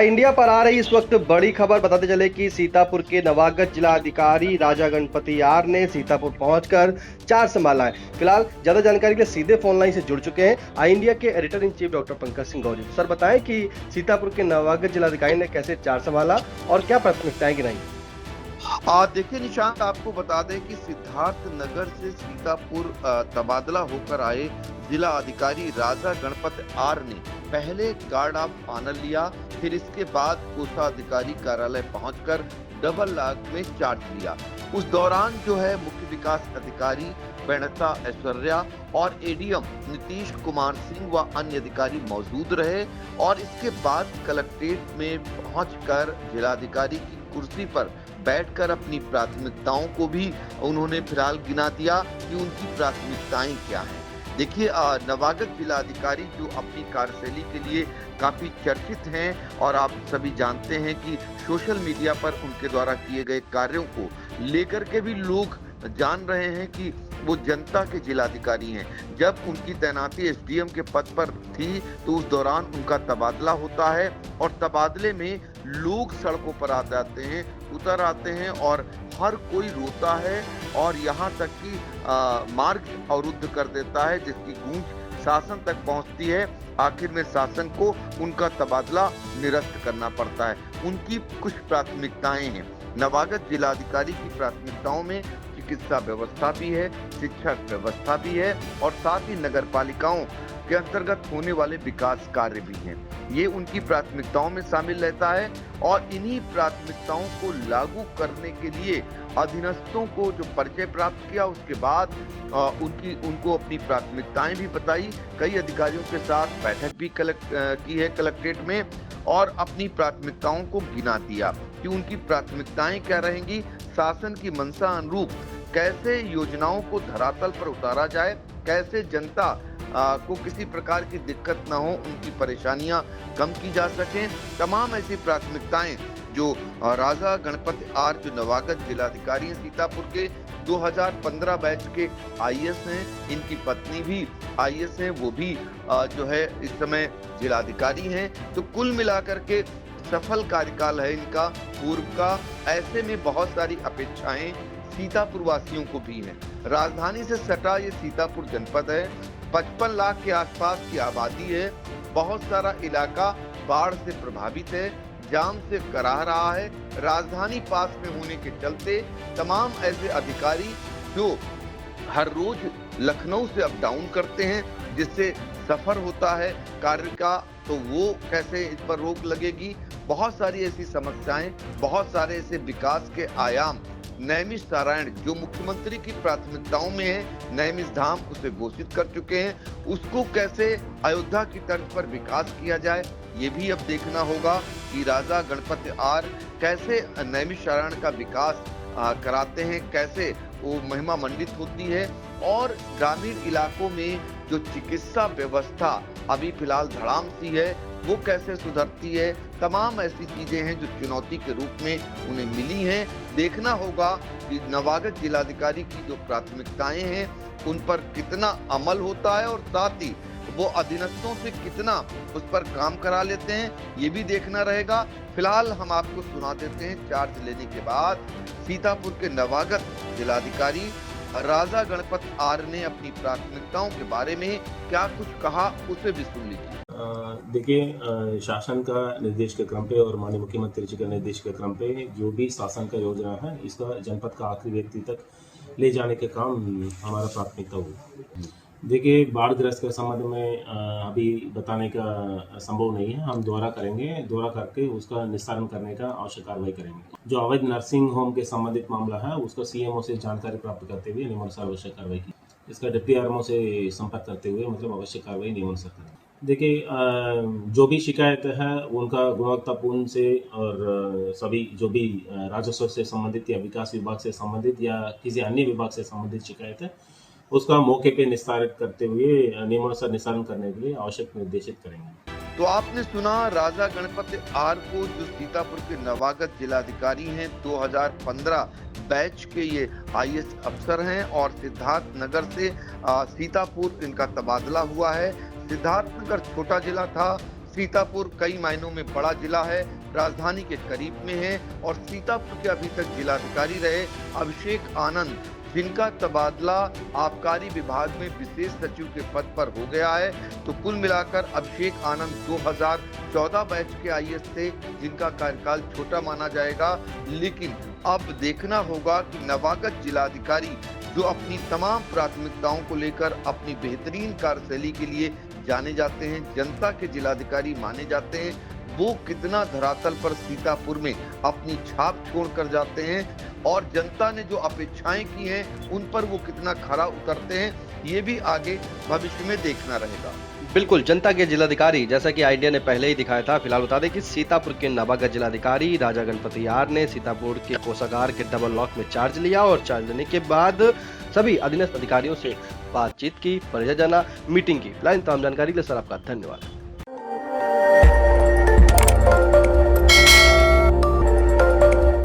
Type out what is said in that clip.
India पर आ रही इस वक्त बड़ी खबर बताते चले कि सीतापुर के नवागत जिला अधिकारी राजा गणपति आर ने सीतापुर पहुंचकर चार्ज संभाला है। फिलहाल ज्यादा जानकारी के लिए सीधे फोन लाइन से जुड़ चुके हैं आई इंडिया के editor in chief doctor Pankaj Singh Gauri. Sir बताएं कि सीतापुर के नवागत जिला अधिकारी ने कैसे चार्ज संभाला और क्या प्राथमिकताएं गिनाई। देखिए निशांत, आपको बता दें कि सिद्धार्थ नगर से सीतापुर तबादला होकर आए जिला अधिकारी राजा गणपत आर ने पहले गार्ड ऑफ ऑनर लिया, फिर इसके बाद कोषाधिकारी कार्यालय पहुंचकर डबल लाख में चार्ज लिया। उस दौरान जो है मुख्य विकास अधिकारी प्रणता ऐश्वर्या और एडीएम नीतीश कुमार सिंह व अन्य अधिकारी मौजूद रहे और इसके बाद कलेक्ट्रेट में पहुंचकर जिलाधिकारी की कुर्सी पर बैठकर अपनी प्राथमिकताओं को भी उन्होंने फिलहाल गिना दिया कि उनकी प्राथमिकताएं क्या हैं। देखिए, नवागत जिलाधिकारी जो अपनी कार्यशैली के लिए काफी चर्चित हैं और आप सभी जानते हैं कि सोशल मीडिया पर उनके द्वारा किए गए कार्यों को लेकर के भी लोग जान रहे हैं कि वो जनता के जिलाधिकारी हैं। जब उनकी तैनाती एसडीएम के पद पर थी तो उस दौरान उनका तबादला होता है और तबादले में लोग सड़कों पर उतर आते हैं और हर कोई रोता है और यहाँ तक कि मार्ग अवरुद्ध कर देता है, जिसकी गूंज शासन तक पहुँचती है। आखिर में शासन को उनका तबादला निरस्त करना पड़ता है। उनकी कुछ प्राथमिकताएं हैं। नवागत जिलाधिकारी की प्राथमिकताओं में चिकित्सा व्यवस्था भी है, शिक्षा व्यवस्था भी है और साथ ही नगर पालिकाओं के अंतर्गत होने वाले विकास कार्य भी हैं। ये उनकी प्राथमिकताओं में शामिल रहता है और इन्हीं प्राथमिकताओं को लागू करने के लिए अधीनस्थों को जो परिचय प्राप्त किया, उसके बाद उनको अपनी प्राथमिकताएं भी बताई। कई अधिकारियों के साथ बैठक भी की है कलेक्ट्रेट में और अपनी प्राथमिकताओं को गिना दिया कि उनकी प्राथमिकताएं क्या रहेंगी। शासन की मंशा अनुरूप कैसे योजनाओं को धरातल पर उतारा जाए, कैसे जनता को किसी प्रकार की दिक्कत न हो, उनकी परेशानियां कम की जा सकें। तमाम ऐसी प्राथमिकताएं जो राजा गणपति आर जो नवागत जिलाधिकारी हैं सीतापुर के 2015 बैच के आईएएस हैं, इनकी पत्नी भी आईएएस हैं, वो भी जो है इस समय जिलाधिकारी हैं। तो कुल मिलाकर के सफल कार्यकाल है इनका पूर्व का। ऐसे में बहुत सारी अपेक्षाएं सीतापुर वासियों को भी हैं। राजधानी से सटा ये सीतापुर जनपद है, 55 लाख के आसपास की आबादी है। बहुत सारा इलाका बाढ़ से प्रभावित है, जाम से कराह रहा है। राजधानी पास में होने के चलते तमाम ऐसे अधिकारी जो हर रोज लखनऊ से अप डाउन करते हैं, जिससे सफर होता है कार्य का, तो वो कैसे इस पर रोक लगेगी। बहुत सारी ऐसी समस्याएं, बहुत सारे ऐसे विकास के आयाम। नैमिषारण्य जो मुख्यमंत्री की प्राथमिकताओं में है, नैमिष धाम उसे घोषित कर चुके हैं, उसको कैसे अयोध्या की तर्ज पर विकास किया जाए, ये भी अब देखना होगा कि राजा गणपति आर कैसे नैमिषारण्य का विकास कराते हैं, कैसे वो महिमा मंडित होती है और ग्रामीण इलाकों में जो चिकित्सा व्यवस्था अभी फिलहाल धड़ाम सी है वो कैसे सुधरती है। तमाम ऐसी चीजें हैं जो चुनौती के रूप में उन्हें मिली हैं। देखना होगा कि नवागत जिलाधिकारी की जो प्राथमिकताएं हैं उन पर कितना अमल होता है और साथ ही वो अधीनस्थों से कितना उस पर काम करा लेते हैं, ये भी देखना रहेगा। फिलहाल हम आपको सुना देते हैं चार्ज लेने के बाद सीतापुर के नवागत जिलाधिकारी राजा गणपत आर ने अपनी प्राथमिकताओं के बारे में क्या कुछ कहा, उसे भी सुन लीजिए। देखिए, शासन का निर्देश के क्रम पे और माननीय मुख्यमंत्री जी के निर्देश के क्रम पे जो भी शासन का योजना है, इसका जनपद का आखिरी व्यक्ति तक ले जाने के काम हमारा प्राथमिकता होगी। देखिए, बाढ़ग्रस्त के संबंध में अभी बताने का संभव नहीं है। हम दौरा करेंगे, दौरा करके उसका निस्तारण करने का आवश्यक कार्रवाई करेंगे। जो अवैध नर्सिंग होम के संबंधित मामला है, उसका सीएमओ से जानकारी प्राप्त करते हुए नियमानुसार आवश्यक कार्रवाई की। इसका डिप्टी आरएमओ से संपर्क करते हुए आवश्यक कार्रवाई नियमानुसार करेंगे। देखिए, जो भी शिकायत है उनका गुणवत्तापूर्ण से और सभी जो भी राजस्व से संबंधित या विकास विभाग से संबंधित या किसी अन्य विभाग से संबंधित शिकायत है, उसका मौके पे निस्तारित करते हुए नियमानुसार निस्तारण करने के लिए आवश्यक निर्देशित करेंगे। तो आपने सुना राजा गणपति आर को, जो सीतापुर के नवागत जिलाधिकारी हैं। 2015 बैच के ये आईएएस अफसर हैं और सिद्धार्थ नगर से सीतापुर इनका तबादला हुआ है। सिद्धार्थनगर छोटा जिला था, सीतापुर कई मायनों में बड़ा जिला है, राजधानी के करीब में है और सीतापुर के अभी तक जिलाधिकारी रहे अभिषेक आनंद, जिनका तबादला आबकारी विभाग में विशेष सचिव के पद पर हो गया है। तो कुल मिलाकर अभिषेक आनंद 2014 बैच के आईएएस थे, जिनका कार्यकाल छोटा माना जाएगा। लेकिन अब देखना होगा कि नवागत जिलाधिकारी जो अपनी तमाम प्राथमिकताओं को लेकर अपनी बेहतरीन कार्यशैली के लिए जाने जाते हैं, जनता के जिलाधिकारी माने जाते हैं, वो कितना धरातल पर सीतापुर में अपनी छाप छोड़ कर जाते हैं और जनता ने जो अपेक्षाएं की हैं उन पर वो कितना खरा उतरते हैं, ये भी आगे भविष्य में देखना रहेगा। बिल्कुल, जनता के जिलाधिकारी जैसा कि आइडिया ने पहले ही दिखाया था। फिलहाल बता दें कि सीतापुर के नवागत जिलाधिकारी राजा गणपति आर ने सीतापुर के कोषागार के डबल लॉक में चार्ज लिया और चार्ज लेने के बाद सभी अधीनस्थ अधिकारियों से बातचीत की, परिचय जाना, मीटिंग की। फिलहाल तमाम जानकारी के लिए सर आपका धन्यवाद।